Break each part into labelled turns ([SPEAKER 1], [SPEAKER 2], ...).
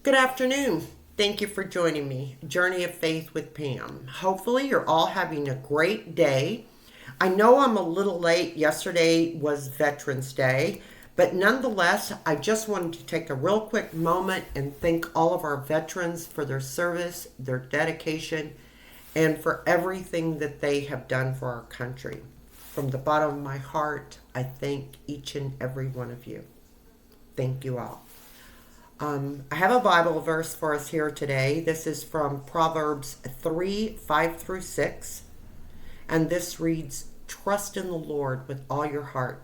[SPEAKER 1] Good afternoon. Thank you for joining me. Journey of Faith with Pam. Hopefully, you're all having a great day. I know I'm a little late. Yesterday was Veterans Day, but nonetheless, I just wanted to take a real quick moment and thank all of our veterans for their service, their dedication, and for everything that they have done for our country. From the bottom of my heart, I thank each and every one of you. Thank you all. I have a Bible verse for us here today. This is from Proverbs 3 5 through 6. And this reads, "Trust in the Lord with all your heart,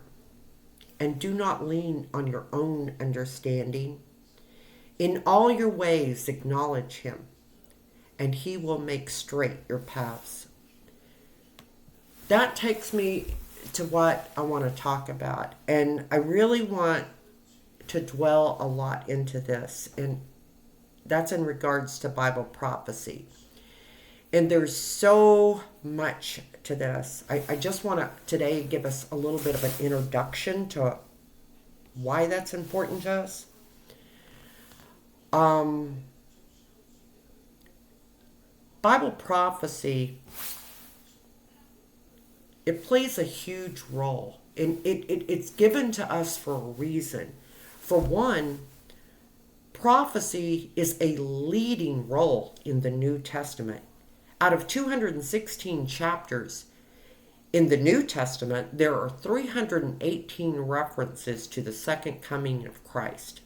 [SPEAKER 1] and do not lean on your own understanding. In all your ways acknowledge him, and he will make straight your paths." That takes me to what I want to talk about. And I really want to dwell a lot into this, and that's in regards to Bible prophecy. And there's so much to this. I just want to today give us a little bit of an introduction to why that's important to us. Bible prophecy, it plays a huge role, and it's given to us for a reason. For one, prophecy is a leading role in the New Testament. Out of 216 chapters in the New Testament, there are 318 references to the second coming of Christ.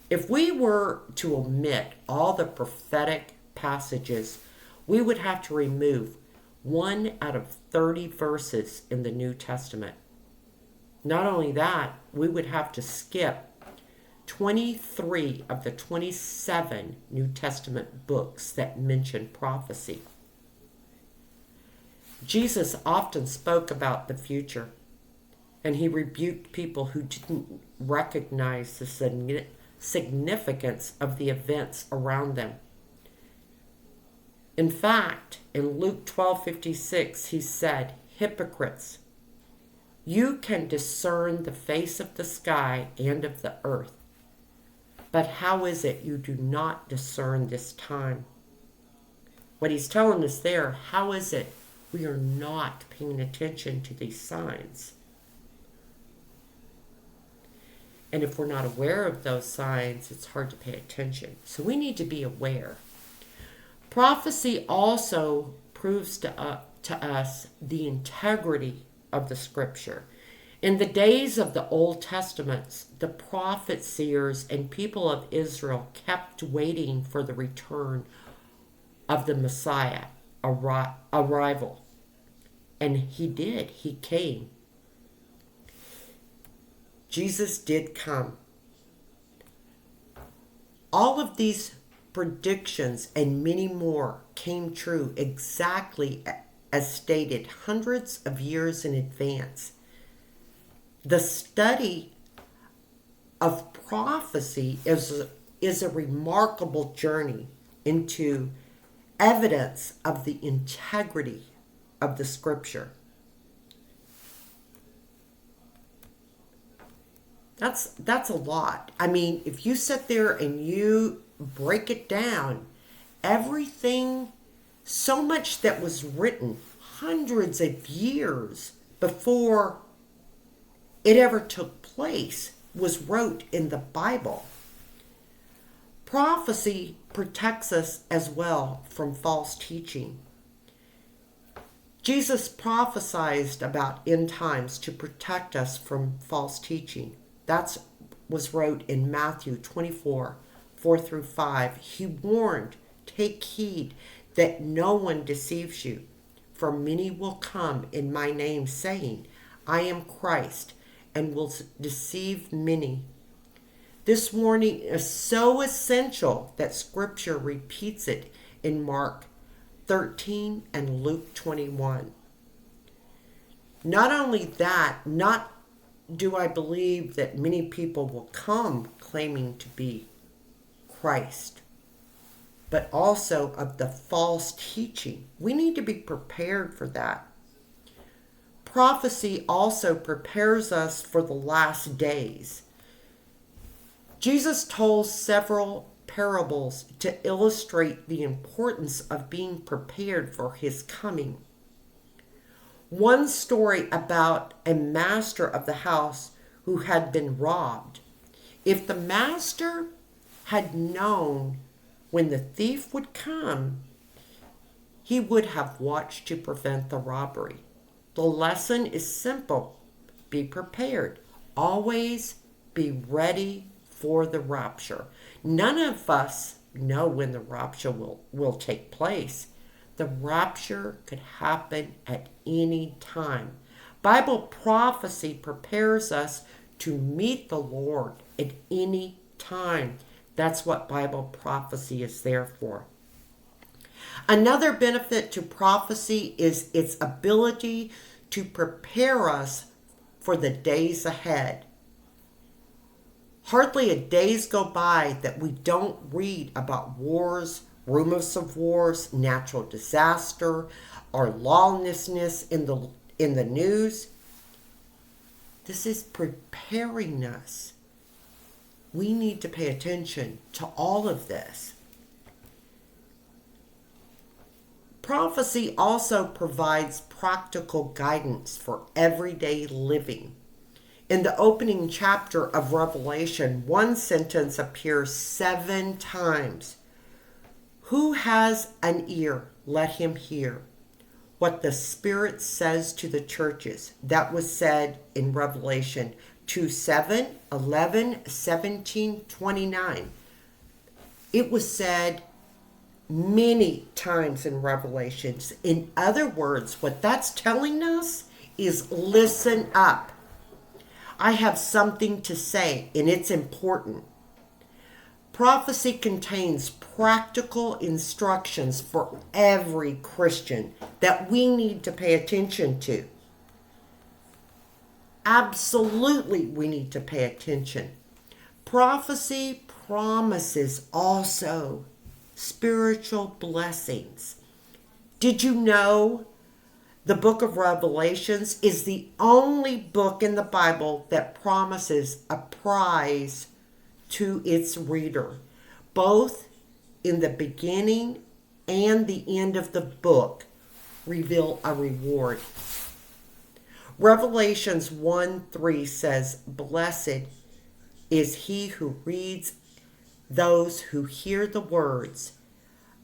[SPEAKER 1] If we were to omit all the prophetic passages, we would have to remove 1 out of 30 verses in the New Testament. Not only that, we would have to skip 23 of the 27 New Testament books that mention prophecy. Jesus often spoke about the future, and he rebuked people who didn't recognize the significance of the events around them. In fact, in Luke 12:56, he said, "Hypocrites, you can discern the face of the sky and of the earth, but how is it you do not discern this time?" What he's telling us there, how is it we are not paying attention to these signs? And if we're not aware of those signs, it's hard to pay attention. So we need to be aware. Prophecy also proves to us the integrity of the scripture. In the days of the Old Testament, the prophets, seers, and people of Israel kept waiting for the return of the Messiah arrival. And he did. He came. Jesus did come. All of these predictions and many more came true exactly as stated hundreds of years in advance. The study of prophecy is a remarkable journey into evidence of the integrity of the scripture. That's a lot. I mean, if you sit there and you break it down, everything, so much that was written hundreds of years before it ever took place was wrote in the Bible. Prophecy protects us as well from false teaching. Jesus prophesied about end times to protect us from false teaching. That was wrote in Matthew 24, 4 through 5. He warned, "Take heed that no one deceives you, for many will come in my name, saying, 'I am Christ,' and will deceive many." This warning is so essential that Scripture repeats it in Mark 13 and Luke 21. Not only that, not do I believe that many people will come claiming to be Christ, but also of the false teaching. We need to be prepared for that. Prophecy also prepares us for the last days. Jesus told several parables to illustrate the importance of being prepared for his coming. One story about a master of the house who had been robbed. If the master had known when the thief would come, he would have watched to prevent the robbery. The lesson is simple. Be prepared. Always be ready for the rapture. None of us know when the rapture will take place. The rapture could happen at any time. Bible prophecy prepares us to meet the Lord at any time. That's what Bible prophecy is there for. Another benefit to prophecy is its ability to prepare us for the days ahead. Hardly a days go by that we don't read about wars, rumors of wars, natural disaster, or lawlessness in the news. This is preparing us. We need to pay attention to all of this. Prophecy also provides practical guidance for everyday living. In the opening chapter of Revelation, one sentence appears 7 times. Who has an ear, let him hear what the Spirit says to the churches. That was said in Revelation 2:7, 11, 17, 29. It was said many times in Revelations. In other words, what that's telling us is listen up. I have something to say, and it's important. Prophecy contains practical instructions for every Christian that we need to pay attention to. Absolutely, we need to pay attention. Prophecy promises also spiritual blessings. Did you know the book of Revelations is the only book in the Bible that promises a prize to its reader, both in the beginning and the end of the book reveal a reward. Revelations 1:3 says, "Blessed is he who reads, those who hear the words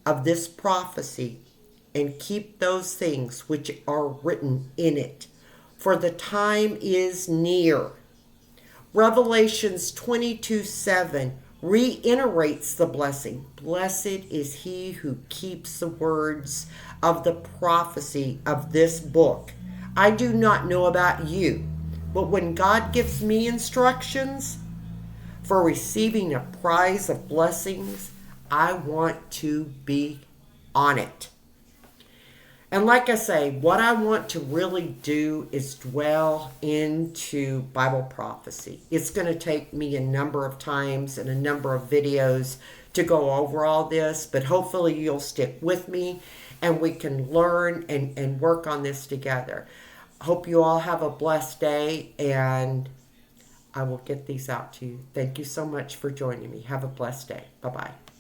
[SPEAKER 1] of this prophecy and keep those things which are written in it, for the time is near." Revelations 22:7 reiterates the blessing. Blessed is he who keeps the words of the prophecy of this book. I do not know about you, but when God gives me instructions for receiving a prize of blessings, I want to be on it. And like I say, what I want to really do is dwell into Bible prophecy. It's going to take me a number of times and a number of videos to go over all this, but hopefully you'll stick with me and we can learn and work on this together. Hope you all have a blessed day, and I will get these out to you. Thank you so much for joining me. Have a blessed day. Bye-bye.